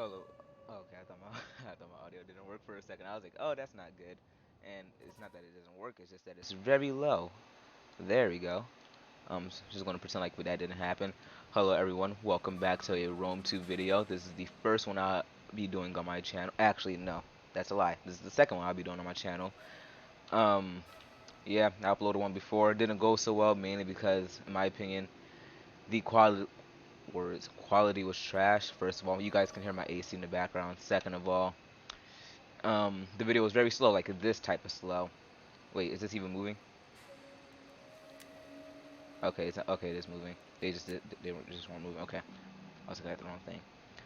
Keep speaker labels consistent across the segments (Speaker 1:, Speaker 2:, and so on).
Speaker 1: Hello. Okay, I thought my I thought my audio didn't work for a second. I was like, oh, that's not good. And it's not that it doesn't work. It's just that it's very low. There we go. Just gonna pretend like that didn't happen. Hello, everyone. Welcome back to a Rome 2 video. This is the first one I'll be doing on my channel. Actually, no, that's a lie. This is the second one I'll be doing on my channel. Um, yeah, I uploaded one before. It didn't go so well, mainly because, in my opinion, the quality was trash. First of all, you guys can hear my AC in the background. Second of all, the video was very slow, like this type of slow. Wait, is this even moving? Okay, okay, it is moving. They just weren't moving. Okay, I was looking at the wrong thing.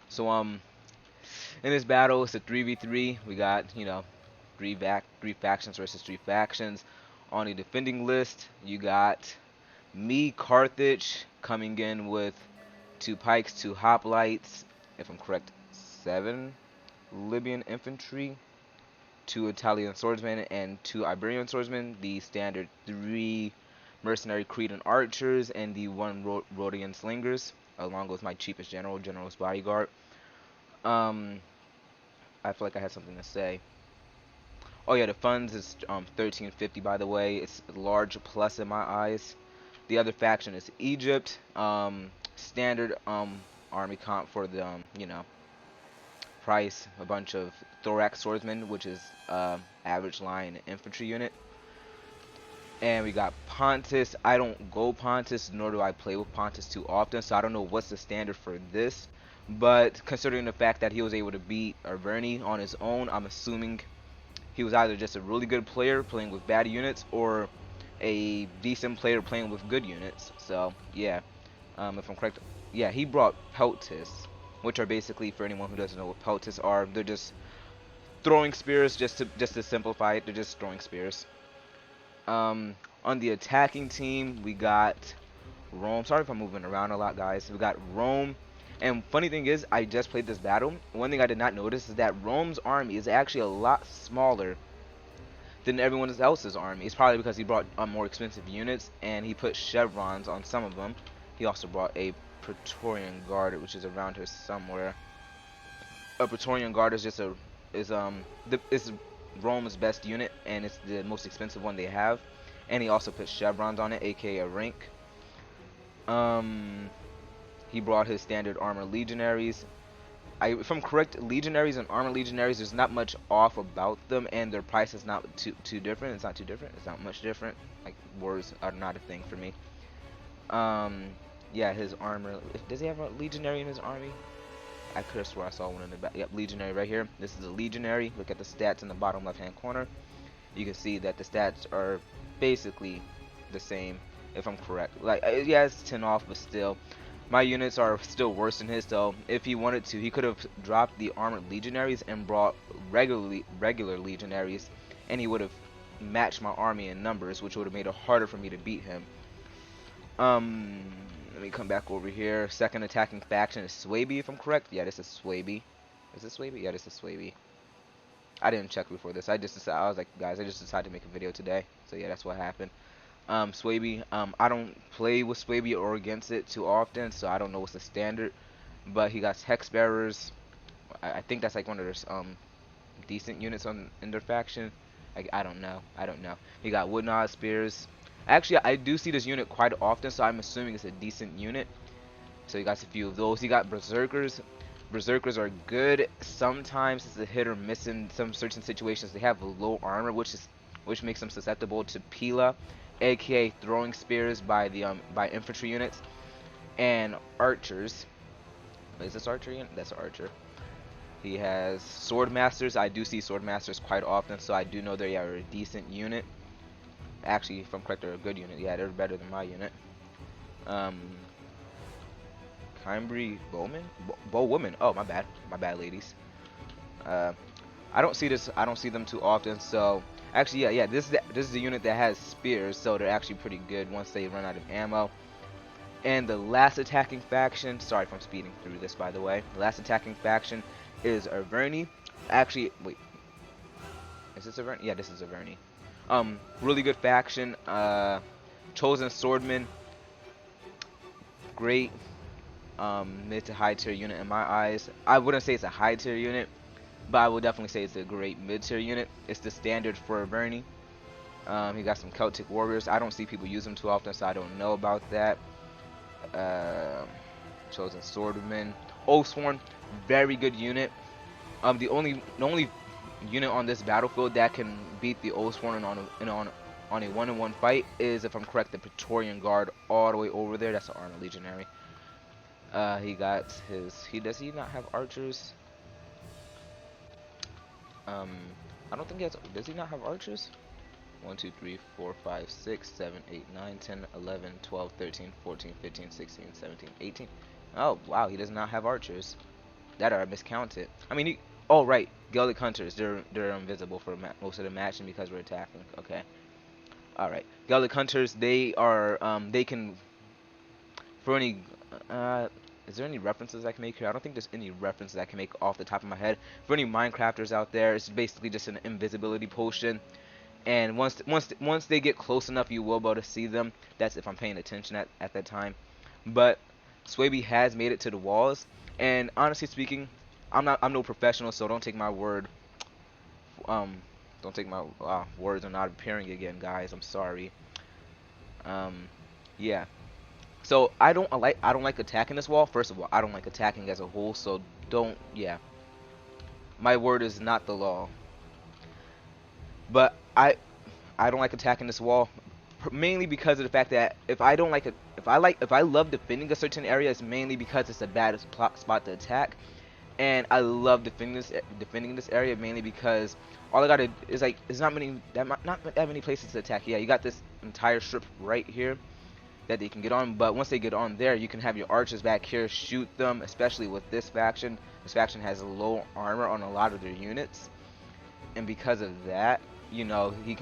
Speaker 1: So in this battle, it's a 3v3. We got three factions versus three factions. On the defending list, you got me, Carthage, coming in with two pikes, two hoplites, if I'm correct, seven Libyan infantry, two Italian swordsmen, and two Iberian swordsmen, the standard three mercenary Cretan archers, and the one Rhodian slingers, along with my cheapest general's bodyguard. Um, I feel like I had something to say. Oh yeah, the funds is 1350 by the way. It's a large plus in my eyes. The other faction is Egypt. Standard army comp for the price, a bunch of thorax swordsmen, which is average line infantry unit. And we got Pontus. I don't go Pontus, nor do I play with Pontus too often, so I don't know what's the standard for this. But considering the fact that he was able to beat Arverni on his own, I'm assuming he was either just a really good player playing with bad units, or a decent player playing with good units. So yeah, if I'm correct, yeah, he brought Peltis, which are basically, for anyone who doesn't know what Peltis are, they're just throwing spears. Just to simplify it, they're just throwing spears. On the attacking team, we got Rome. Sorry if I'm moving around a lot, guys. We got Rome. And funny thing is, I just played this battle. One thing I did not notice is that Rome's army is actually a lot smaller than everyone else's army. It's probably because he brought more expensive units and he put chevrons on some of them. He also brought a Praetorian Guard, which is around here somewhere. A Praetorian Guard is just a is Rome's best unit, and it's the most expensive one they have. And he also put chevrons on it, aka a rank. Um, he brought his standard armor legionaries. If I'm correct, legionaries and armor legionaries, there's not much off about them, and their price is not too different. It's not too different. It's not much different. Like, words are not a thing for me. Yeah, his armor. Does he have a legionary in his army? I could have swore I saw one in the back. Yep, legionary right here. This is a legionary. Look at the stats in the bottom left-hand corner. You can see that the stats are basically the same, if I'm correct. Like, yeah, it's 10 off, but still. My units are still worse than his, so if he wanted to, he could have dropped the armored legionaries and brought regular legionaries, and he would have matched my army in numbers, which would have made it harder for me to beat him. Let me come back over here. Second attacking faction is Swaby, if I'm correct. Yeah, this is Swaby. Is this Swaby? Yeah, this is Swaby. I didn't check before this. I was like, guys, I just decided to make a video today. So yeah, that's what happened. Swaby. I don't play with Swaby or against it too often, so I don't know what's the standard. But he got hex bearers. I think that's like one of their decent units in their faction. I don't know. I don't know. He got wood nod spears. Actually, I do see this unit quite often, so I'm assuming it's a decent unit. So he got a few of those. He got berserkers. Berserkers are good. Sometimes it's a hit or miss in some certain situations. They have low armor, which makes them susceptible to Pila, aka throwing spears by by infantry units, and archers. Is this archer unit? That's archer. He has sword masters. I do see sword masters quite often, so I do know they are a decent unit. Actually, if I'm correct, they're a good unit. Yeah, they're better than my unit. Kimbri Bowman? Bowwoman. Oh, my bad, ladies. I don't see this. I don't see them too often. So actually, yeah. This is the unit that has spears, so they're actually pretty good once they run out of ammo. And the last attacking faction. Sorry if I'm speeding through this, by the way. The last attacking faction is Arverni. Actually, wait. Is this Arverni? Yeah, this is Arverni. Really good faction. Chosen swordman. Great mid to high tier unit in my eyes. I wouldn't say it's a high tier unit, but I would definitely say it's a great mid tier unit. It's the standard for Bernie. He got some Celtic warriors. I don't see people use them too often, so I don't know about that. Uh, Chosen Swordman, Oathsworn, very good unit. The only unit on this battlefield that can beat the Oathsworn on a one-on-one fight is, if I'm correct, the Praetorian Guard all the way over there. That's an armored legionary. He got his. Does he not have archers? Um, I don't think he has. Does he not have archers? 1, 2, 3, 4, 5, 6, 7, 8, 9, 10, 11, 12, 13, 14, 15, 16, 17, 18. Oh, wow, he does not have archers. That are miscounted. I mean, oh, right. Gaelic Hunters, they're invisible for most of the match, and because we're attacking. Okay. Alright. Gaelic Hunters, they can, for any, is there any references I can make here? I don't think there's any references I can make off the top of my head. For any Minecrafters out there, it's basically just an invisibility potion. And once they get close enough, you will be able to see them. That's if I'm paying attention at that time. But Swaby has made it to the walls, and honestly speaking, I'm no professional, so don't take my word. Don't take my words are not appearing again, guys. I'm sorry. Yeah. So I don't like attacking this wall. First of all, I don't like attacking as a whole. So don't. Yeah. My word is not the law. But I don't like attacking this wall, mainly because of the fact that if I love defending a certain area, it's mainly because it's a bad spot to attack, and I love defending this area mainly because all I gotta is like it's not that many places to attack. Yeah, you got this entire strip right here that they can get on, but once they get on there, you can have your archers back here shoot them, especially with this faction. This faction has low armor on a lot of their units, and because of that, you know, he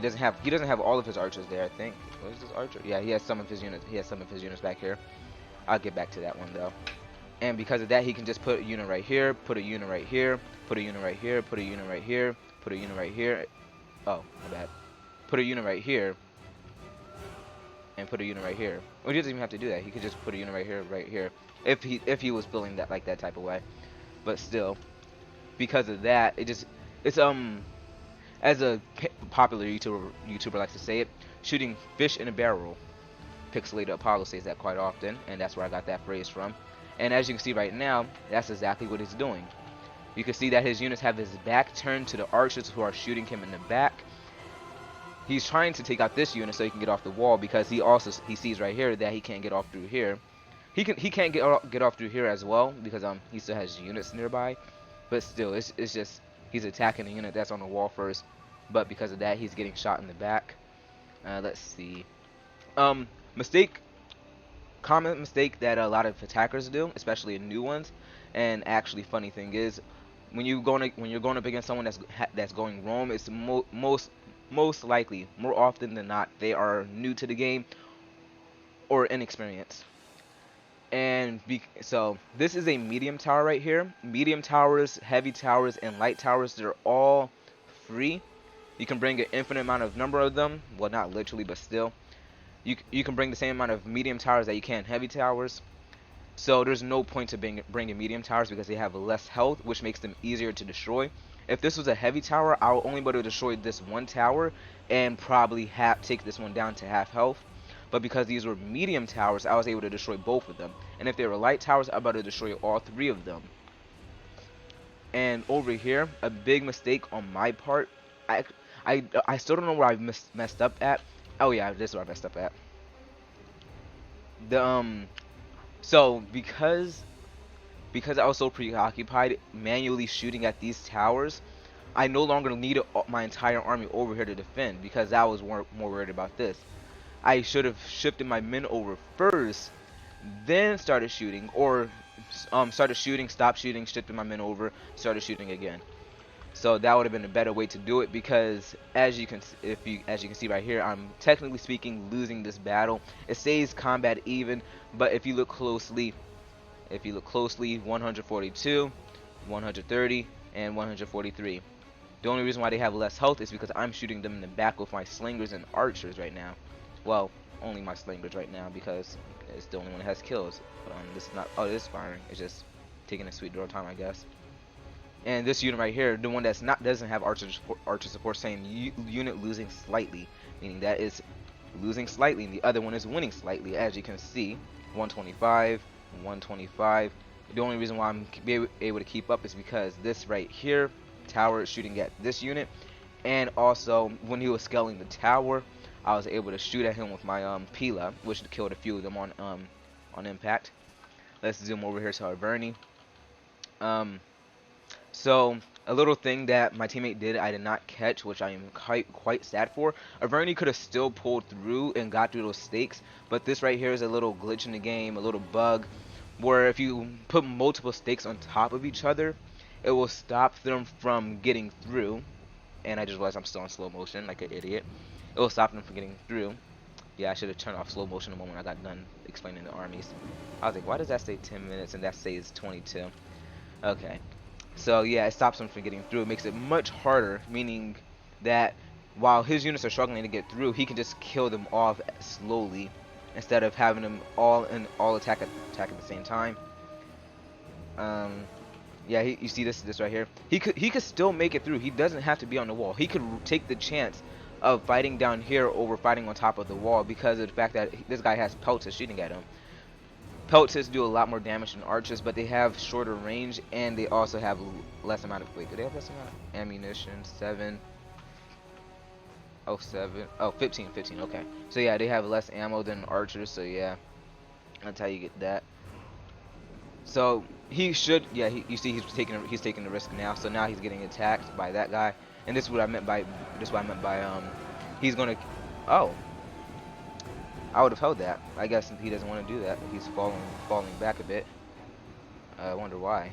Speaker 1: doesn't have all of his archers there, I think. Where's his archer? Yeah, he has some of his units back here. I'll get back to that one though. And because of that, he can just put a unit right here, put a unit right here, put a unit right here, put a unit right here, put a unit right here. Oh, my bad. Put a unit right here and put a unit right here. Or he doesn't even have to do that. He could just put a unit right here, if he was building that like that type of way. But still, because of that, it's as a popular YouTuber likes to say it, shooting fish in a barrel. Pixelated Apollo says that quite often, and that's where I got that phrase from. And as you can see right now, that's exactly what he's doing. You can see that his units have his back turned to the archers who are shooting him in the back. He's trying to take out this unit so he can get off the wall, because he sees right here that he can't get off through here. He can't get off through here as well, because he still has units nearby. But still, it's just he's attacking the unit that's on the wall first. But because of that, he's getting shot in the back. Let's see. Common mistake that a lot of attackers do, especially new ones. And actually, funny thing is, when you're going up against someone that's going roam, it's most likely, more often than not, they are new to the game or inexperienced. And so this is a medium tower right here. Medium towers, heavy towers, and light towers, they're all free. You can bring an infinite amount of number of them. Well, not literally, but still. You can bring the same amount of medium towers that you can heavy towers. So there's no point to bringing medium towers because they have less health, which makes them easier to destroy. If this was a heavy tower, I would only be able to destroy this one tower and probably take this one down to half health. But because these were medium towers, I was able to destroy both of them. And if they were light towers, I was able to destroy all three of them. And over here, a big mistake on my part. I still don't know where I messed up at. Oh yeah, this is where I messed up at. So because I was so preoccupied manually shooting at these towers, I no longer needed my entire army over here to defend, because I was more worried about this. I should have shifted my men over first, then started shooting, or started shooting, stopped shooting, shifted my men over, started shooting again. So that would have been a better way to do it, because as you can see right here, I'm technically speaking losing this battle. It says combat even, but if you look closely, 142, 130, and 143. The only reason why they have less health is because I'm shooting them in the back with my slingers and archers right now. Well, only my slingers right now, because It's the only one that has kills. This is not. Oh, it is firing. It's just taking a sweet door time, I guess. And this unit right here, the one that's not doesn't have archer support, same unit losing slightly, meaning that is losing slightly, and the other one is winning slightly, as you can see. 125, 125. The only reason why I'm able to keep up is because this right here, tower is shooting at this unit, and also when he was scaling the tower, I was able to shoot at him with my Pila, which killed a few of them on impact. Let's zoom over here to our Bernie. So a little thing that my teammate did I did not catch, which I am quite sad for. Averni could have still pulled through and got through those stakes, but this right here is a little glitch in the game, a little bug, where if you put multiple stakes on top of each other, it will stop them from getting through. And I just realized I'm still in slow motion like an idiot. It will stop them from getting through. Yeah, I should have turned off slow motion the moment I got done explaining the armies. I was like, why does that say 10 minutes and that says 22? Okay. So yeah, it stops him from getting through. It makes it much harder, meaning that while his units are struggling to get through, he can just kill them off slowly instead of having them all attack at the same time. Yeah, you see this right here. He could still make it through. He doesn't have to be on the wall. He could take the chance of fighting down here over fighting on top of the wall because of the fact that this guy has pelts shooting at him. Pelts do a lot more damage than archers, but they have shorter range and they also have less amount of do they have less amount of ammunition? 7. Oh, 7. Oh, 15. Okay. So yeah, they have less ammo than archers. So yeah, that's how you get that. So he should, yeah. You see, he's taking the risk now. So now he's getting attacked by that guy, and this is what I meant by he's gonna. Oh. I would have held that. I guess he doesn't want to do that. He's falling back a bit. I wonder why.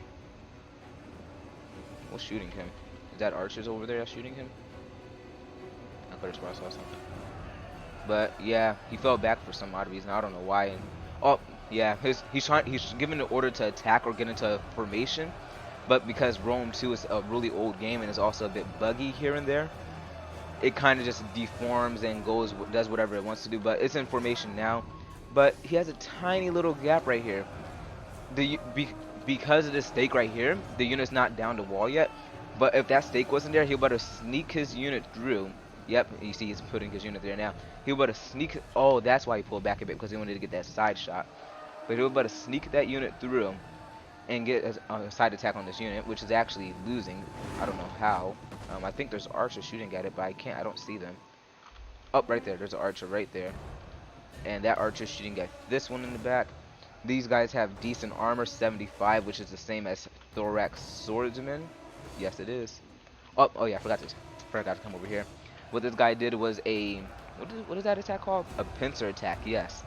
Speaker 1: What's shooting him? Is that archers over there that's shooting him? I could have sworn I saw something. But yeah, he fell back for some odd reason. I don't know why. And, oh yeah, he's given the order to attack or get into formation, but because Rome 2 is a really old game and is also a bit buggy here and there, it kind of just deforms and does whatever it wants to do. But it's in formation now. But he has a tiny little gap right here. Because of this stake right here, the unit's not down the wall yet. But if that stake wasn't there, he'll better sneak his unit through. Yep, you see he's putting his unit there now. He'll better sneak. Oh, that's why he pulled back a bit, because he wanted to get that side shot. But he'll better sneak that unit through and get a side attack on this unit, which is actually losing. I don't know how. I think there's archers shooting at it, but I don't see them. Oh, right there. There's an archer right there. And that archer shooting at this one in the back. These guys have decent armor, 75, which is the same as thorax swordsman. Yes, it is. Oh yeah, I forgot to come over here. What this guy did was what is that attack called? A pincer attack, yes.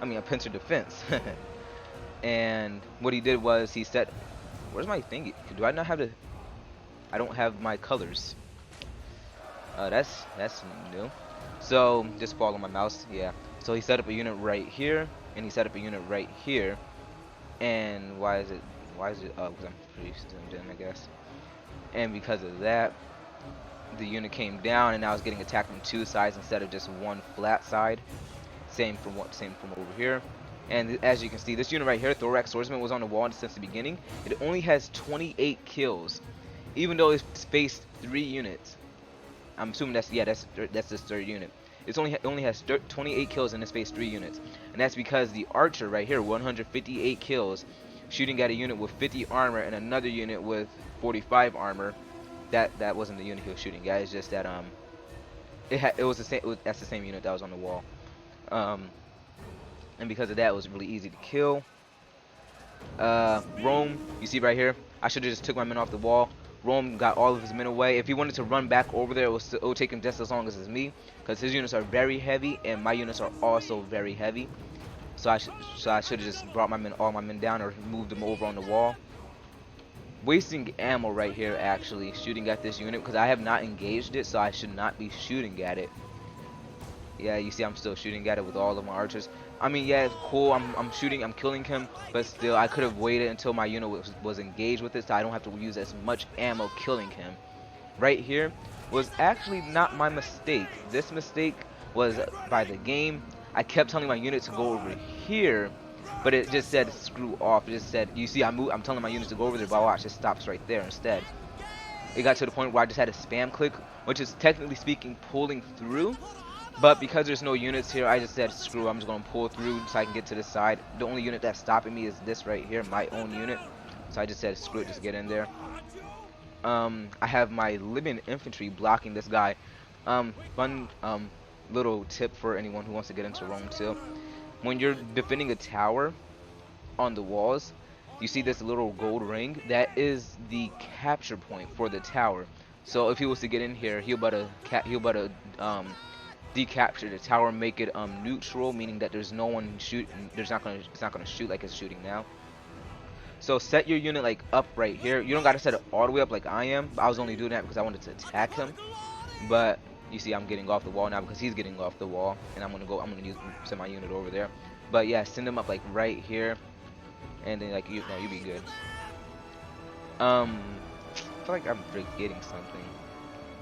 Speaker 1: I mean, a pincer defense. And what he did was he set... Where's my thingy? Do I not have the... I don't have my colors. That's new. So just follow my mouse. Yeah. So he set up a unit right here, and he set up a unit right here. And why is it? Oh, because I'm pretty zoomed in, I guess. And because of that, the unit came down, and now it's getting attacked from two sides instead of just one flat side. Same from over here. And as you can see, this unit right here, Thorax Swordsman, was on the wall since the beginning. It only has 28 kills. Even though it's spaced 3 units, I'm assuming that's this third unit. It only has 28 kills in the space 3 units, and that's because the archer right here, 158 kills, shooting at a unit with 50 armor and another unit with 45 armor. That wasn't the unit he was shooting at. It's just that that's the same unit that was on the wall, and because of that, it was really easy to kill. Rome, you see right here, I should have just took my men off the wall. Rome got all of his men away. If he wanted to run back over there, it would take him just as long as me, because his units are very heavy and my units are also very heavy. So I should have just brought all my men down, or moved them over on the wall. Wasting ammo right here, actually shooting at this unit, because I have not engaged it, so I should not be shooting at it. Yeah, you see I'm still shooting at it with all of my archers. I mean, yeah, it's cool. I'm killing him, but still, I could have waited until my unit was engaged with it, so I don't have to use as much ammo killing him. Right here was actually not my mistake. This mistake was by the game. I kept telling my unit to go over here, but it just said screw off. It just said, you see, I'm telling my units to go over there, but watch, it stops right there instead. It got to the point where I just had a spam click, which is technically speaking pulling through. But because there's no units here, I just said screw, I'm just going to pull through so I can get to the side. The only unit that's stopping me is this right here, my own unit. So I just said screw it, just get in there. I have my Libyan infantry blocking this guy. Fun little tip for anyone who wants to get into Rome too. When you're defending a tower on the walls, you see this little gold ring? That is the capture point for the tower. So if he was to get in here, he'll better decapture the tower, make it neutral, meaning that there's no one shooting. It's not gonna shoot like it's shooting now. So set your unit like up right here. You don't gotta set it all the way up like I am. I was only doing that because I wanted to attack him. But you see, I'm getting off the wall now because he's getting off the wall, and I'm gonna send my unit over there. But yeah, send him up like right here, and then like you be good. I feel like I'm forgetting something.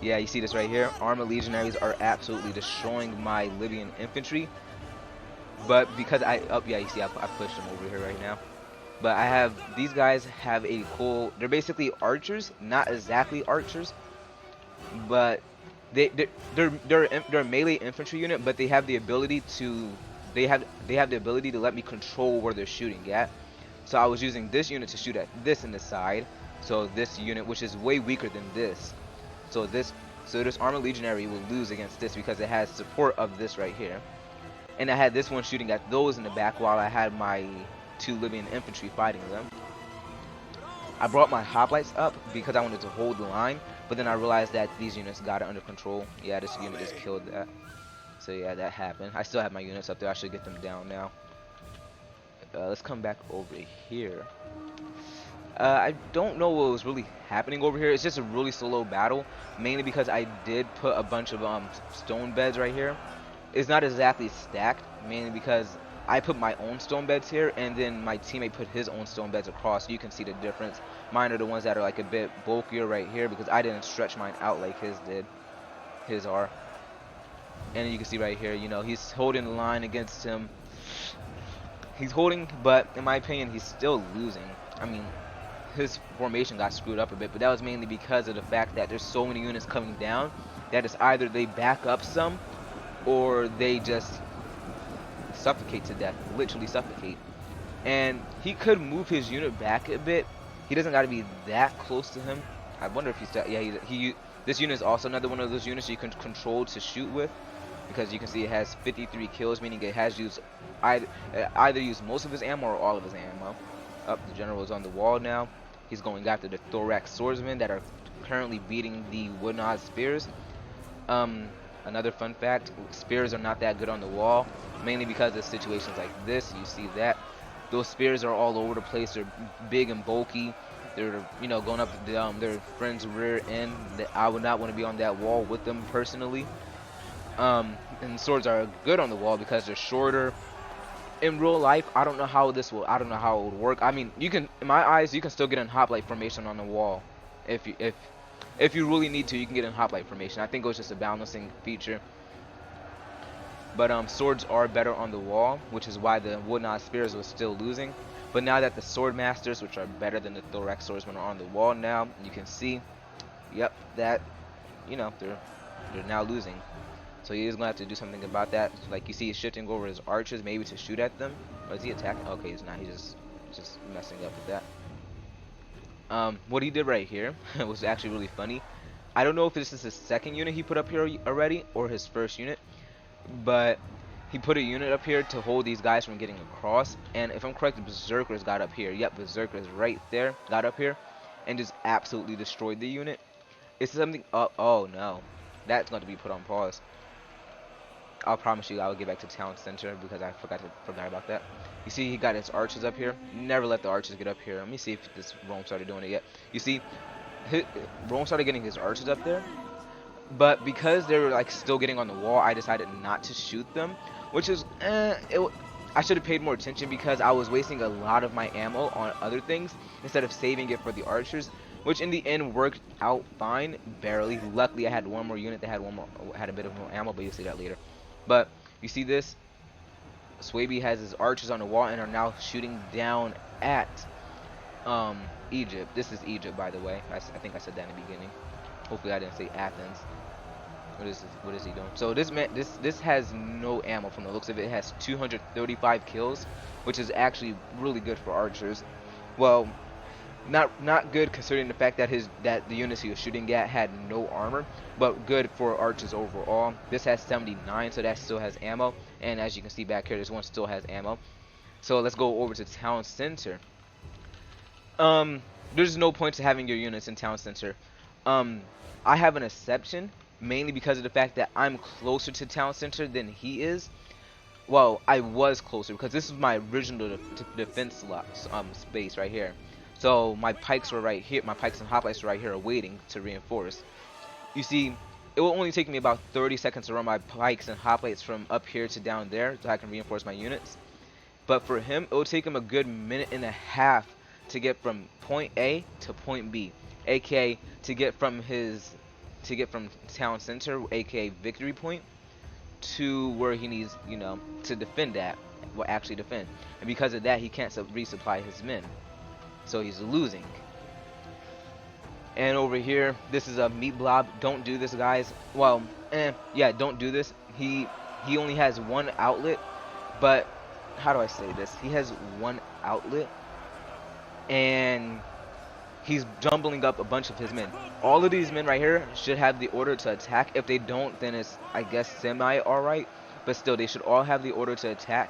Speaker 1: Yeah, you see this right here? Armored legionaries are absolutely destroying my Libyan infantry. But because yeah, you see I pushed them over here right now. But these guys have a cool, they're basically archers, not exactly archers, but they're a melee infantry unit, but they have the ability to, they have the ability to let me control where they're shooting at. So I was using this unit to shoot at this in the side. So this unit, which is way weaker than this. So this armored legionary will lose against this because it has support of this right here. And I had this one shooting at those in the back while I had my 2 Libyan infantry fighting them. I brought my hoplites up because I wanted to hold the line, but then I realized that these units got it under control. Yeah, this unit just killed that. So yeah, that happened. I still have my units up there. I should get them down now. Let's come back over here. I don't know what was really happening over here. It's just a really slow battle, mainly because I did put a bunch of stone beds right here. It's not exactly stacked, mainly because I put my own stone beds here, and then my teammate put his own stone beds across. So you can see the difference. Mine are the ones that are like a bit bulkier right here because I didn't stretch mine out like his did. His are. And you can see right here, you know, he's holding the line against him. He's holding, but in my opinion, he's still losing. I mean, his formation got screwed up a bit, but that was mainly because of the fact that there's so many units coming down that it's either they back up some or they just suffocate to death, literally suffocate. And he could move his unit back a bit. He doesn't got to be that close to him. I wonder if he's this unit is also another one of those units you can control to shoot with, because you can see it has 53 kills, meaning it has used either used most of his ammo or all of his ammo. Up, the general is on the wall now. He's going after the thorax swordsmen that are currently beating the wood-nod spears. Another fun fact, spears are not that good on the wall, mainly because of situations like this. You see that those spears are all over the place. They're big and bulky. They're, you know, going up their friend's rear end. I would not want to be on that wall with them personally. And swords are good on the wall because they're shorter. In real life, I don't know how it would work. I mean, you can, in my eyes, you can still get in hoplite formation on the wall. If you really need to, you can get in hoplite formation. I think it was just a balancing feature. But swords are better on the wall, which is why the wood-nod spears was still losing. But now that the sword masters, which are better than the thorax swordsmen, are on the wall now, you can see, yep, that, you know, they're now losing. So he is going to have to do something about that. Like you see, he's shifting over his archers, maybe to shoot at them. Or is he attacking? Okay, he's not. He's just messing up with that. What he did right here was actually really funny. I don't know if this is his second unit he put up here already or his first unit, but he put a unit up here to hold these guys from getting across. And if I'm correct, the berserkers got up here. Yep, berserkers right there got up here and just absolutely destroyed the unit. It's something. Oh no, that's going to be put on pause. I'll promise you I will get back to town center because I forgot about that. You see he got his archers up here. Never let the archers get up here. Let me see if this Rome started doing it yet. You see, Rome started getting his archers up there. But because they were like still getting on the wall, I decided not to shoot them. Which is, I should have paid more attention because I was wasting a lot of my ammo on other things instead of saving it for the archers. Which in the end worked out fine, barely. Luckily I had one more unit that had a bit of more ammo, but you'll see that later. But you see this, Swaby has his archers on the wall and are now shooting down at Egypt. This is Egypt, by the way. I think I said that in the beginning. Hopefully I didn't say Athens. What is he doing? So this man, this has no ammo from the looks of it. It has 235 kills, which is actually really good for archers. Well, not good considering the fact that the units he was shooting at had no armor, but good for archers overall. This has 79, so that still has ammo. And as you can see back here, this one still has ammo. So let's go over to town center. There's no point to having your units in town center. I have an exception, mainly because of the fact that I'm closer to town center than he is. Well, I was closer because this is my original defense space right here. So my pikes were right here. My pikes and hoplites were right here, waiting to reinforce. You see, it will only take me about 30 seconds to run my pikes and hoplites from up here to down there, so I can reinforce my units. But for him, it will take him a good minute and a half to get from point A to point B, aka to get from town center, aka victory point, to where he needs, to defend at, well, actually defend. And because of that, he can't resupply his men, so he's losing. And over here, this is a meat blob. Don't do this, guys. Well, yeah, don't do this. He only has one outlet, but how do I say this? He has one outlet, and he's jumbling up a bunch of his men. All of these men right here should have the order to attack. If they don't, then it's, I guess, semi alright. But still, they should all have the order to attack.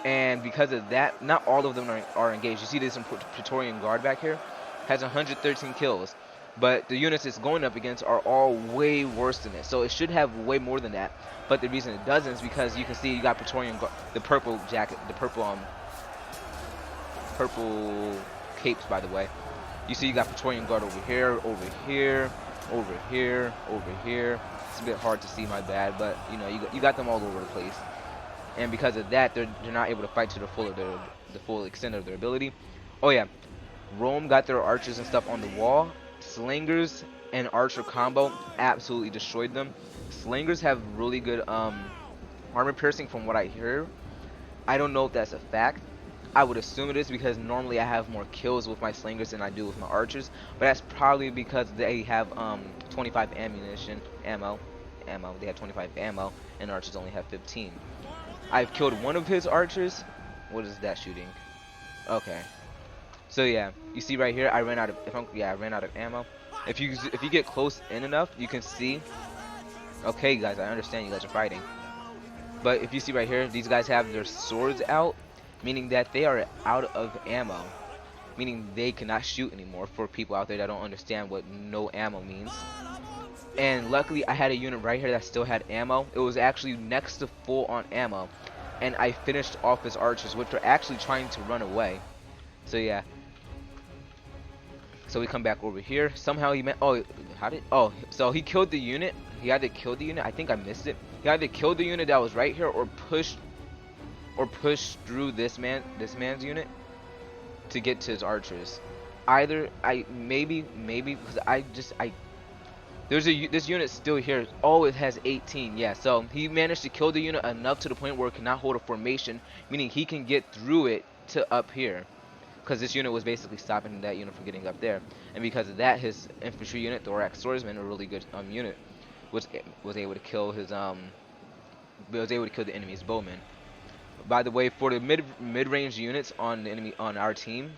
Speaker 1: And because of that, not all of them are engaged. You see this Praetorian Guard back here? Has 113 kills. But the units it's going up against are all way worse than it. So it should have way more than that. But the reason it doesn't is because you can see you got Praetorian Guard, the purple jacket, the purple capes, by the way. You see you got Praetorian Guard over here, over here, over here, over here. It's a bit hard to see, my bad, but you got them all over the place. And because of that, they're not able to fight to the full extent of their ability. Oh yeah, Rome got their archers and stuff on the wall. Slingers and archer combo absolutely destroyed them. Slingers have really good armor piercing from what I hear. I don't know if that's a fact. I would assume it is because normally I have more kills with my slingers than I do with my archers, but that's probably because they have 25 ammo. They have 25 ammo, and archers only have 15. I've killed one of his archers. What is that shooting? Okay. So yeah, you see right here, I ran out of ammo. If you get close in enough, you can see. Okay, guys, I understand you guys are fighting, but if you see right here, these guys have their swords out, meaning that they are out of ammo, meaning they cannot shoot anymore. For people out there that don't understand what no ammo means. And luckily I had a unit right here that still had ammo. It was actually next to full on ammo, and I finished off his archers, which are actually trying to run away. So yeah, so we come back over here. Somehow he meant, so he killed the unit. He had to kill the unit. I think I missed it. He had to kill the unit that was right here, or push through this man's unit to get to his archers. Either maybe because this unit still here. Oh, it has 18. Yeah, so he managed to kill the unit enough to the point where it cannot hold a formation, meaning he can get through it to up here, because this unit was basically stopping that unit from getting up there. And because of that, his infantry unit, Thorax Swordsman, a really good unit, was able to kill the enemy's bowmen. By the way, for the mid-range units on our team,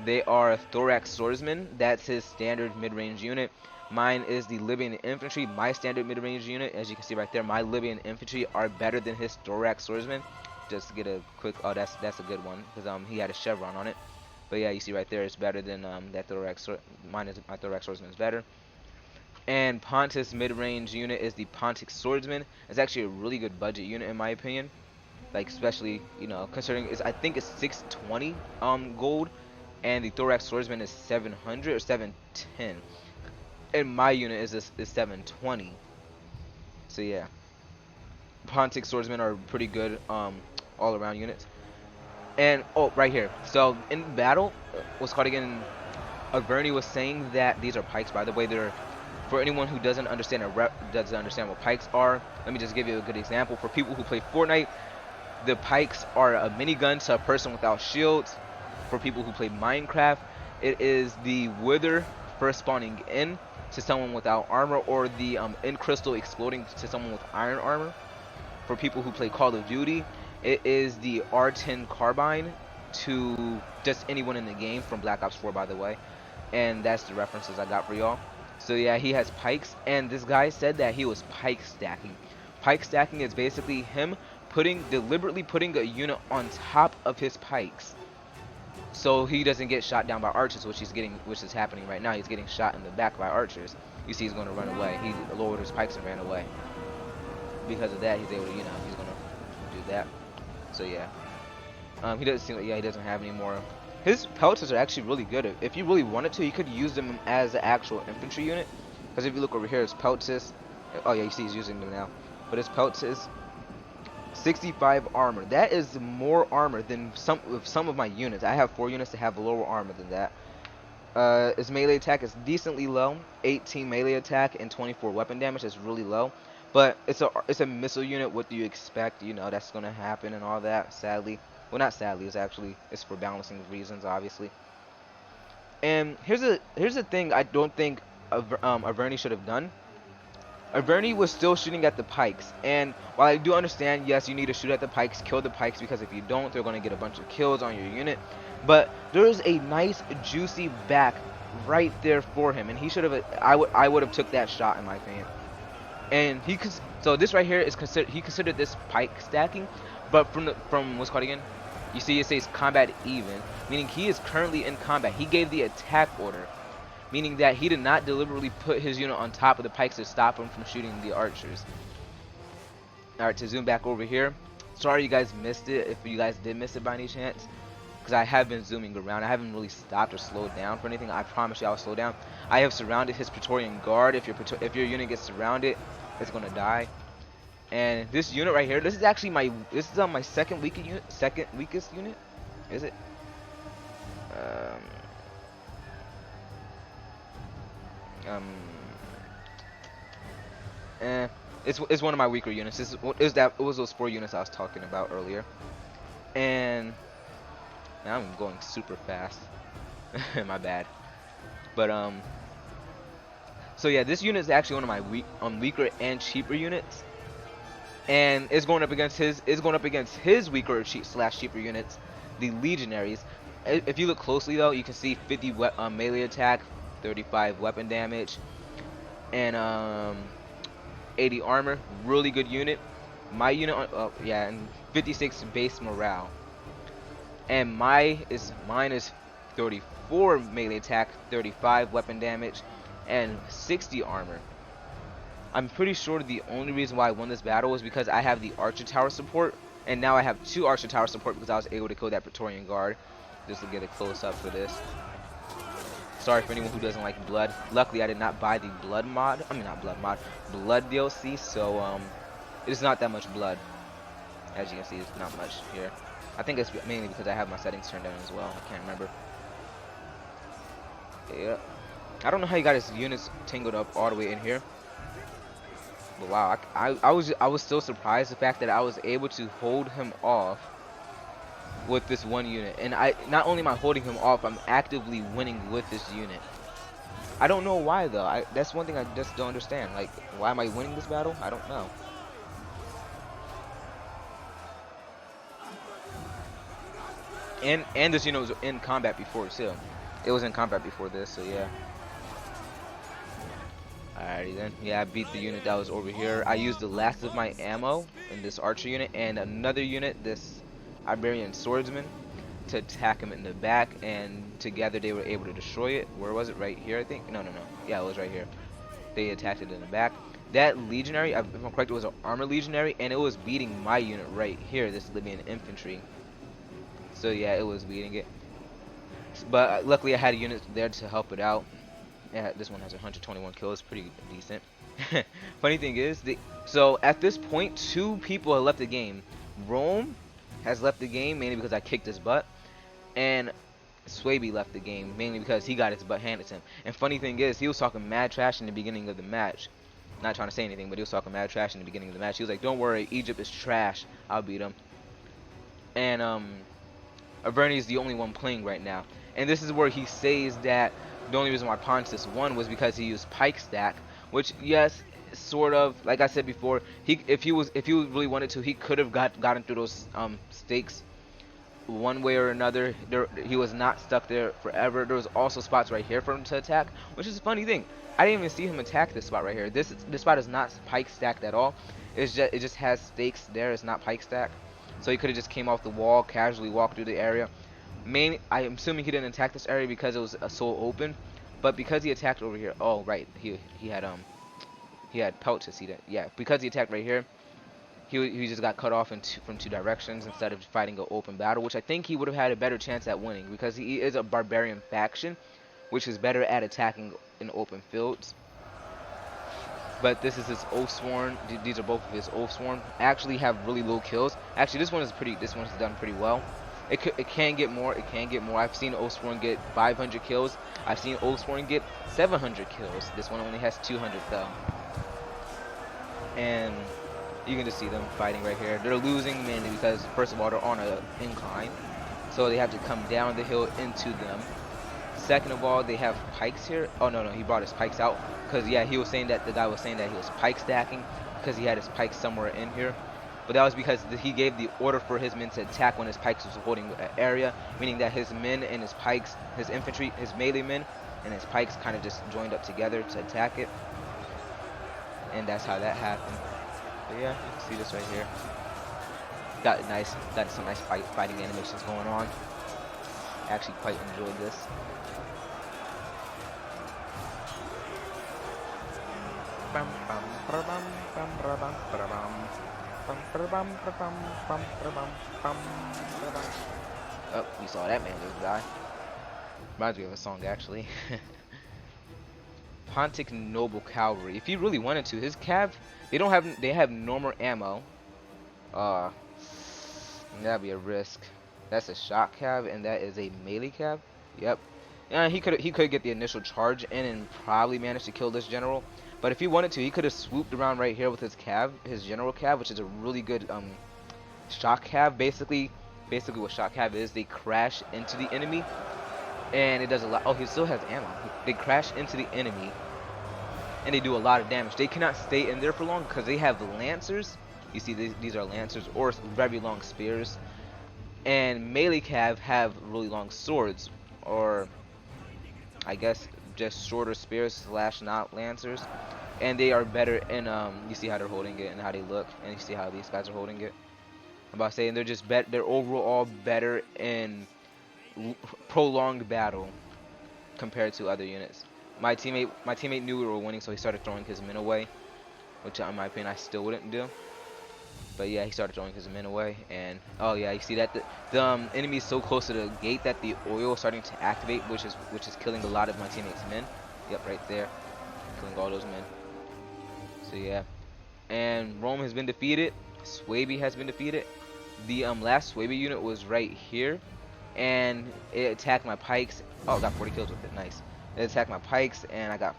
Speaker 1: they are Thorax Swordsman. That's his standard mid-range unit. Mine is the Libyan infantry, my standard mid-range unit. As you can see right there, my Libyan infantry are better than his Thorax Swordsman. Just to get a quick, that's a good one, because he had a chevron on it. But yeah, you see right there, it's better than that Thorax. My Thorax Swordsman is better. And Pontus mid-range unit is the Pontic Swordsman. It's actually a really good budget unit in my opinion. Like, especially, considering I think it's 620 gold, and the Thorax Swordsman is 700 or 710. And my unit is 720. So yeah, Pontic Swordsmen are pretty good all around units. And right here, so in battle, what's called again, Averni was saying that these are pikes. By the way, they're, for anyone who doesn't understand what pikes are, let me just give you a good example. For people who play Fortnite, The pikes are a minigun to a person without shields. For people who play Minecraft, it is the wither first spawning in to someone without armor, or the end crystal exploding to someone with iron armor. For people who play Call of Duty, it is the R10 carbine to just anyone in the game, from Black Ops 4 by the way. And that's the references I got for y'all. So yeah, he has pikes, and this guy said that he was pike stacking. Pike stacking is basically him deliberately putting a unit on top of his pikes, so he doesn't get shot down by archers, which is happening right now. He's getting shot in the back by archers. You see, he's going to run away. He lowered his pikes and ran away. Because of that, he's able to, he's going to do that. So yeah, he doesn't seem like, he doesn't have any more. His pelters are actually really good. If you really wanted to, you could use them as an actual infantry unit. Because if you look over here, his pelters, oh yeah, you see he's using them now. But his pelters, 65 armor. That is more armor than some of my units. I have 4 units that have lower armor than that. His melee attack is decently low, 18 melee attack and 24 weapon damage. Is really low, but it's a missile unit. What do you expect? That's gonna happen and all that. Sadly, well, not sadly. It's for balancing reasons, obviously. And here's a thing I don't think Averni should have done. Averni was still shooting at the pikes, and while I do understand, yes, you need to shoot at the pikes, kill the pikes, because if you don't, they're going to get a bunch of kills on your unit. But there's a nice juicy back right there for him, and he should have. I would have took that shot in my opinion. And so this right here is considered this pike stacking, but from what's called again, you see it says combat even, meaning he is currently in combat. He gave the attack order, meaning that he did not deliberately put his unit on top of the pikes to stop him from shooting the archers. Alright, to zoom back over here. Sorry you guys missed it, if you guys did miss it by any chance. Because I have been zooming around. I haven't really stopped or slowed down for anything. I promise you I'll slow down. I have surrounded his Praetorian Guard. If your unit gets surrounded, it's going to die. And this unit right here, this is actually my second weakest unit. Is it? It's one of my weaker units. It was those 4 units I was talking about earlier. And now I'm going super fast. My bad. But so yeah, this unit is actually one of my weaker and cheaper units. And it's going up against his weaker cheaper units, the Legionaries. If you look closely though, you can see 50 melee attack, 35 weapon damage, and 80 armor. Really good unit. My unit, and 56 base morale. And mine is 34 melee attack, 35 weapon damage, and 60 armor. I'm pretty sure the only reason why I won this battle was because I have the Archer Tower support, and now I have 2 Archer Tower support because I was able to kill that Praetorian Guard. Just to get a close up for this. Sorry for anyone who doesn't like blood. Luckily, I did not buy the blood mod. I mean, not blood mod, blood DLC. So it's not that much blood. As you can see, it's not much here. I think it's mainly because I have my settings turned down as well. I can't remember. Yeah. I don't know how you got his units tangled up all the way in here. But wow, I was still surprised the fact that I was able to hold him off with this one unit. And not only am I holding him off, I'm actively winning with this unit. I don't know why though. That's one thing I just don't understand. Like, why am I winning this battle? I don't know. And this unit was in combat before too. It was in combat before this, so yeah. Alrighty then. Yeah, I beat the unit that was over here. I used the last of my ammo in this archer unit and another unit, this Iberian swordsman, to attack him in the back, and together they were able to destroy it. Where was it? Right here, I think? No. Yeah, it was right here. They attacked it in the back. That legionary, if I'm correct, it was an armor legionary, and it was beating my unit right here, this Libyan infantry. So yeah, it was beating it. But luckily I had a unit there to help it out. Yeah, this one has 121 kills, pretty decent. Funny thing is, so at this point, 2 people have left the game. Rome has left the game mainly because I kicked his butt, and Swaby left the game mainly because he got his butt handed to him. And funny thing is, he was talking mad trash in the beginning of the match. Not trying to say anything, but he was talking mad trash in the beginning of the match. He was like, "Don't worry, Egypt is trash. I'll beat him." and Averni is the only one playing right now. And this is where he says that the only reason why Pontus won was because he used Pike Stack, which yes, sort of like I said before, he if he really wanted to, he could have gotten through those stakes one way or another. He was not stuck there forever. There was also spots right here for him to attack, which is a funny thing. I didn't even see him attack this spot right here. This spot is not Pike stacked at all. It just has stakes there. It's not Pike stack. So he could have just came off the wall, casually walked through the area. I'm assuming he didn't attack this area because it was so open, but because he attacked over here. Oh right, he had pelt to see that. Yeah, because he attacked right here, he just got cut off from two directions instead of fighting an open battle, which I think he would have had a better chance at winning because he is a barbarian faction, which is better at attacking in open fields. But this is his Oathsworn. These are both of his Oathsworn. Actually have really low kills. Actually, this one is pretty. This one is done pretty well. It can get more. It can get more. I've seen Oathsworn get 500 kills. I've seen Oathsworn get 700 kills. This one only has 200 though. And you can just see them fighting right here. They're losing mainly because first of all they're on an incline, so they have to come down the hill into them. Second of all, they have pikes here. Oh no, he brought his pikes out because yeah, he was saying that the guy was saying that he was pike stacking because he had his pikes somewhere in here. But that was because he gave the order for his men to attack when his pikes was holding an area, meaning that his men and his pikes, his infantry, his melee men and his pikes kind of just joined up together to attack it. And that's how that happened. But yeah, you can see this right here. Got some nice fighting animations going on. Actually quite enjoyed this. Oh, we saw that man just die. Reminds me of a song actually. Pontic Noble Cavalry. If he really wanted to, his cav, they have normal ammo. That'd be a risk. That's a shock cav, and that is a melee cav. Yep. Yeah, he could get the initial charge in and probably manage to kill this general. But if he wanted to, he could have swooped around right here with his cav, his general cav, which is a really good shock cav. Basically what shock cav is, they crash into the enemy, and it does a lot. Oh, he still has ammo. They crash into the enemy, and they do a lot of damage. They cannot stay in there for long because they have lancers. You see, these are lancers or very long spears. And melee cav have really long swords, or I guess just shorter spears / not lancers. And they are better in you see how they're holding it and how they look, and you see how these guys are holding it. I'm about saying they're overall better in prolonged battle compared to other units. My teammate knew we were winning, so he started throwing his men away, which in my opinion I still wouldn't do. But yeah, he started throwing his men away, and oh yeah, you see that the enemy is so close to the gate that the oil is starting to activate, which is killing a lot of my teammates' men. Yep, right there, killing all those men. So yeah, and Rome has been defeated. Swaby has been defeated. The last Swaby unit was right here, and it attacked my pikes. Oh, I got 40 kills with it. Nice. It attacked my pikes, and I got,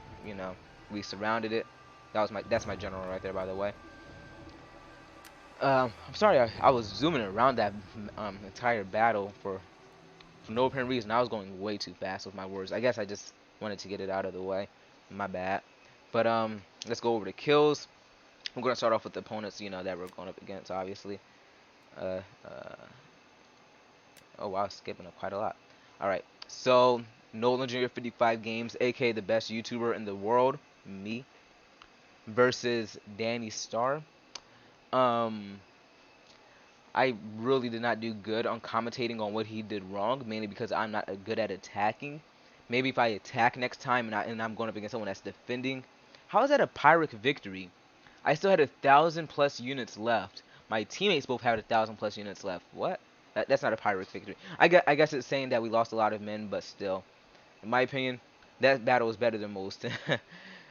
Speaker 1: we surrounded it. That's my general right there, by the way. I'm sorry, I was zooming around that entire battle for no apparent reason. I was going way too fast with my words. I guess I just wanted to get it out of the way. My bad. But let's go over the kills. We're gonna start off with the opponents, that we're going up against, obviously. Oh wow, skipping up quite a lot. All right, so Nolan Jr. 55 games, aka the best YouTuber in the world, me, versus Danny Starr. I really did not do good on commentating on what he did wrong, mainly because I'm not good at attacking. Maybe if I attack next time and I'm going up against someone that's defending. How is that a Pyrrhic victory? I still had 1,000+ units left. My teammates both had 1,000+ units left. What? That's not a Pyrrhic victory. I guess it's saying that we lost a lot of men, but still, in my opinion, that battle was better than most.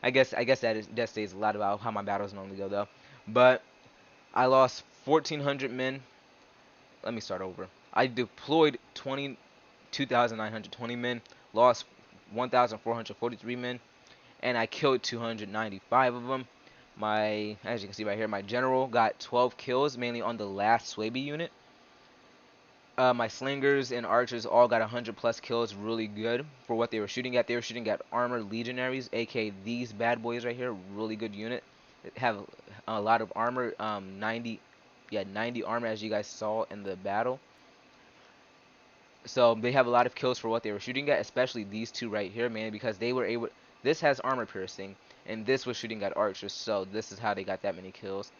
Speaker 1: I guess that says a lot about how my battles normally go, though. But I lost 1,400 men. Let me start over. I deployed 2,920 men, lost 1,443 men, and I killed 295 of them. As you can see right here, my general got 12 kills, mainly on the last Swaby unit. My slingers and archers all got 100 plus kills, really good for what they were shooting at. They were shooting at armored legionaries, aka these bad boys right here. Really good unit. Have a lot of armor, 90, yeah, 90 armor as you guys saw in the battle. So they have a lot of kills for what they were shooting at, especially these two right here, man, because they were able. This has armor piercing, and this was shooting at archers. So this is how they got that many kills.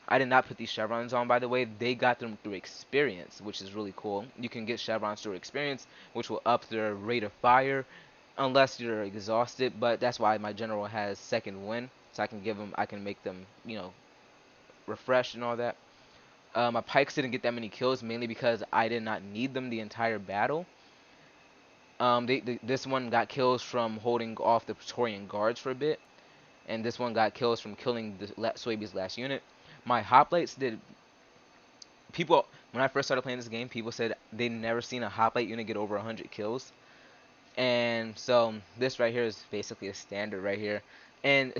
Speaker 1: I did not put these chevrons on, by the way. They got them through experience, which is really cool. You can get chevrons through experience, which will up their rate of fire, unless you're exhausted. But that's why my general has second wind, so I can give them, I can make them, refreshed and all that. My pikes didn't get that many kills, mainly because I did not need them the entire battle. This one got kills from holding off the Praetorian guards for a bit, and this one got kills from killing the Swaby's last unit. My hoplites did. People, when I first started playing this game, people said they'd never seen a hoplite unit get over 100 kills, and so this right here is basically a standard right here. And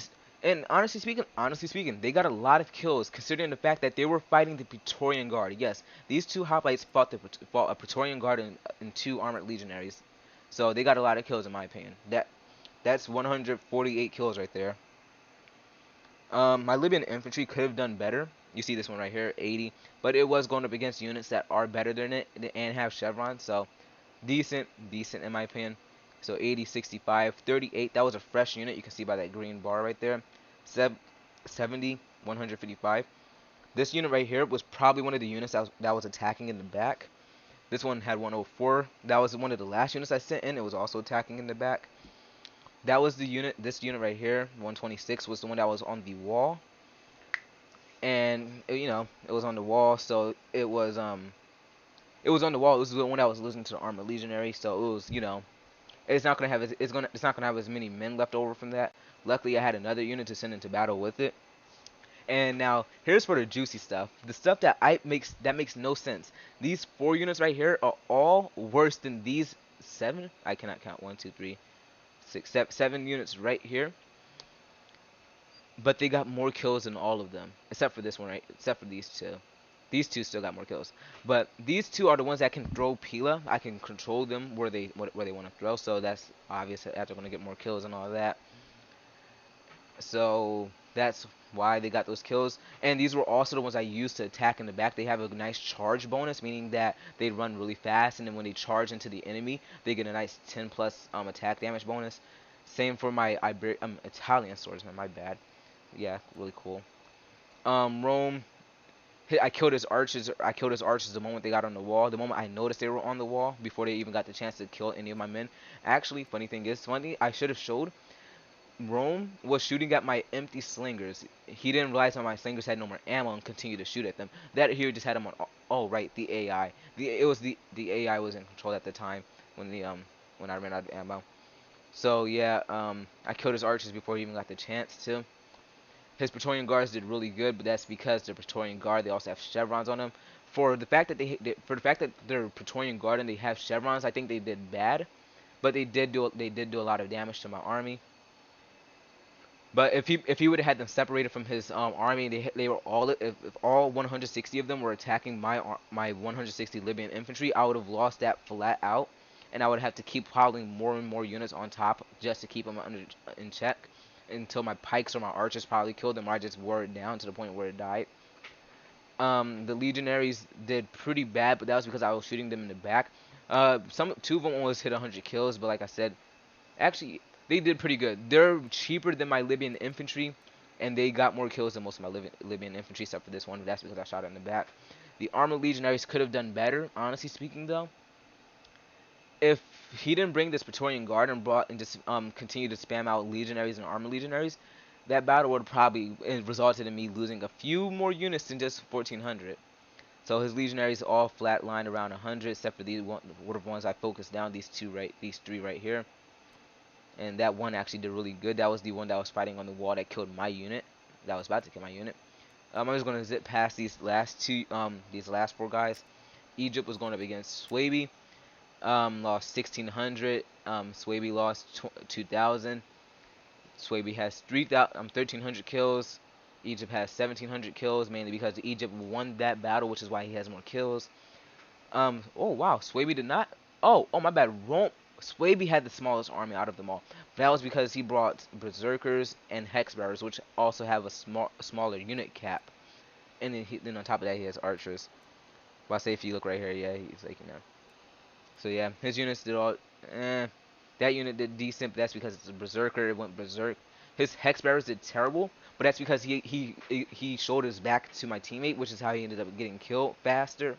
Speaker 1: honestly speaking, they got a lot of kills considering the fact that they were fighting the Praetorian Guard. Yes, these two hoplites fought a Praetorian Guard and two armored legionaries, so they got a lot of kills in my opinion. That's 148 kills right there. My Libyan infantry could have done better. You see this one right here, 80, but it was going up against units that are better than it and have chevrons, so decent in my opinion. So 80, 65, 38. That was a fresh unit. You can see by that green bar right there. 70, 155. This unit right here was probably one of the units that was attacking in the back. This one had 104. That was one of the last units I sent in. It was also attacking in the back. That was the unit. This unit right here, 126, was the one that was on the wall. And it was on the wall, so it was on the wall. This is the one that was losing to the armored legionary, so it was it's not gonna have as many men left over from that. Luckily, I had another unit to send into battle with it. And now here's for the juicy stuff, the stuff that makes no sense. These 4 units right here are all worse than these 7. I cannot count 1, 2, 3, 6, 7 units right here. But they got more kills than all of them, except for this one, right? Except for these two. These two still got more kills, but these two are the ones that can throw Pila. I can control them where they want to throw, so that's obvious that they're going to get more kills and all that. So that's why they got those kills. And these were also the ones I used to attack in the back. They have a nice charge bonus, meaning that they run really fast, and then when they charge into the enemy, they get a nice 10 plus attack damage bonus. Same for my Italian swordsman. My bad. Yeah, really cool. Rome. I killed his archers. The moment they got on the wall. The moment I noticed they were on the wall, before they even got the chance to kill any of my men. Actually, funny thing I should have showed. Rome was shooting at my empty slingers. He didn't realize that my slingers had no more ammo and continued to shoot at them. That here just had them on. Oh right, the AI. The AI was in control at the time when I ran out of ammo. So yeah, I killed his archers before he even got the chance to. His Praetorian guards did really good, but that's because they're Praetorian guard. They also have chevrons on them. For the fact that they're Praetorian guard and they have chevrons, I think they did bad, but they did do a lot of damage to my army. But if he would have had them separated from his army, they were all if all 160 of them were attacking my 160 Libyan infantry, I would have lost that flat out, and I would have to keep piling more and more units on top just to keep them in check until my pikes or my archers probably killed them, or I just wore it down to the point where it died. The legionaries did pretty bad, but that was because I was shooting them in the back. Two of them almost hit 100 kills, but like I said, actually they did pretty good. They're cheaper than my Libyan infantry, and they got more kills than most of my Libyan infantry, except for this one. That's because I shot it in the back. The armored legionaries could have done better, honestly speaking, though. If he didn't bring this Praetorian Guard and just continue to spam out legionaries and armored legionaries, that battle would have probably resulted in me losing a few more units than just 1,400. So his legionaries all flatlined around 100, except for these ones I focused down. These three right here, and that one actually did really good. That was the one that was fighting on the wall that killed my unit. That was about to kill my unit. I'm just gonna zip past these last 4 guys. Egypt was going up against Swaby. Lost 1,600. Swaby lost 2,000. Swaby has 1,300 kills. Egypt has 1,700 kills, mainly because Egypt won that battle, which is why he has more kills. Oh wow, Swaby did not. Oh my bad. Swaby had the smallest army out of them all. That was because he brought berserkers and hexbearers, which also have a smaller unit cap. And then on top of that, he has archers. Well, I say if you look right here, yeah, he's like So yeah, his units did all. Eh, that unit did decent, but that's because it's a berserker. It went berserk. His hexbearers did terrible, but that's because he showed his back to my teammate, which is how he ended up getting killed faster.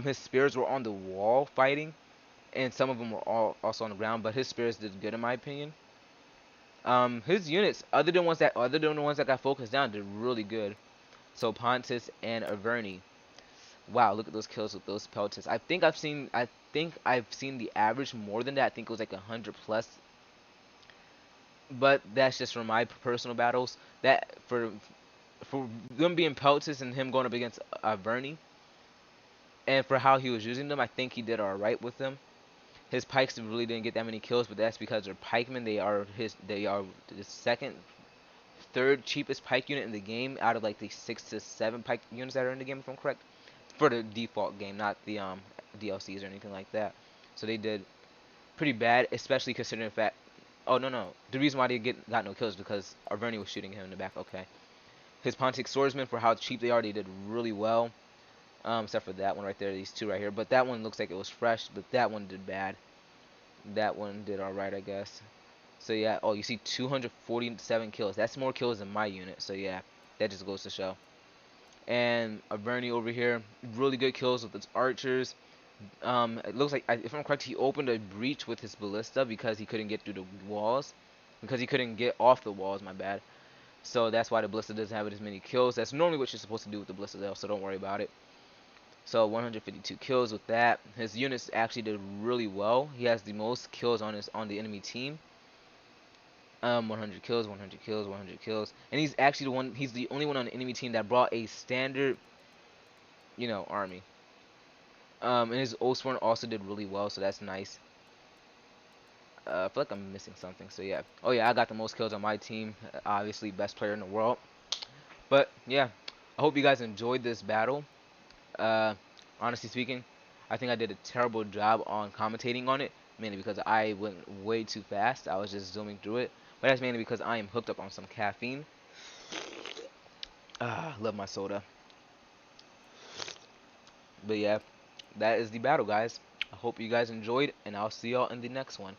Speaker 1: His spears were on the wall fighting, and some of them were all also on the ground. But his spears did good in my opinion. His units, other than the ones that got focused down, did really good. So Pontus and Averni. Wow, look at those kills with those pelters. I think I've seen the average more than that. I think it was like 100 plus. But that's just from my personal battles. That for them being pelters and him going up against Averni, and for how he was using them, I think he did all right with them. His pikes really didn't get that many kills, but that's because they're pikemen. They are the second, third cheapest pike unit in the game out of like the 6 to 7 pike units that are in the game, if I'm correct, for the default game, not the DLCs or anything like that. So they did pretty bad, especially considering the fact. Oh no, the reason why they got no kills is because Averni was shooting him in the back. Okay, his Pontic swordsmen, for how cheap they are, they did really well. Except for that one right there, these two right here. But that one looks like it was fresh, but that one did bad. That one did alright, I guess. So yeah, oh, you see 247 kills. That's more kills than my unit. So yeah, that just goes to show. And Averni over here, really good kills with its archers. It looks like, if I'm correct, he opened a breach with his ballista because he couldn't get through the walls. Because he couldn't get off the walls, my bad. So that's why the ballista doesn't have as many kills. That's normally what you're supposed to do with the ballista though, so don't worry about it. So 152 kills with that. His units actually did really well. He has the most kills on the enemy team. 100 kills, 100 kills, 100 kills, and he's actually the one. He's the only one on the enemy team that brought a standard, army. And his Oathsworn also did really well, so that's nice. I feel like I'm missing something, so yeah. Oh yeah, I got the most kills on my team. Obviously, best player in the world. But yeah, I hope you guys enjoyed this battle. Uh, Honestly speaking, I think I did a terrible job on commentating on it, mainly because I went way too fast. I was just zooming through it, but that's mainly because I am hooked up on some caffeine. Love my soda. But yeah, that is the battle, guys. I hope you guys enjoyed, and I'll see y'all in the next one.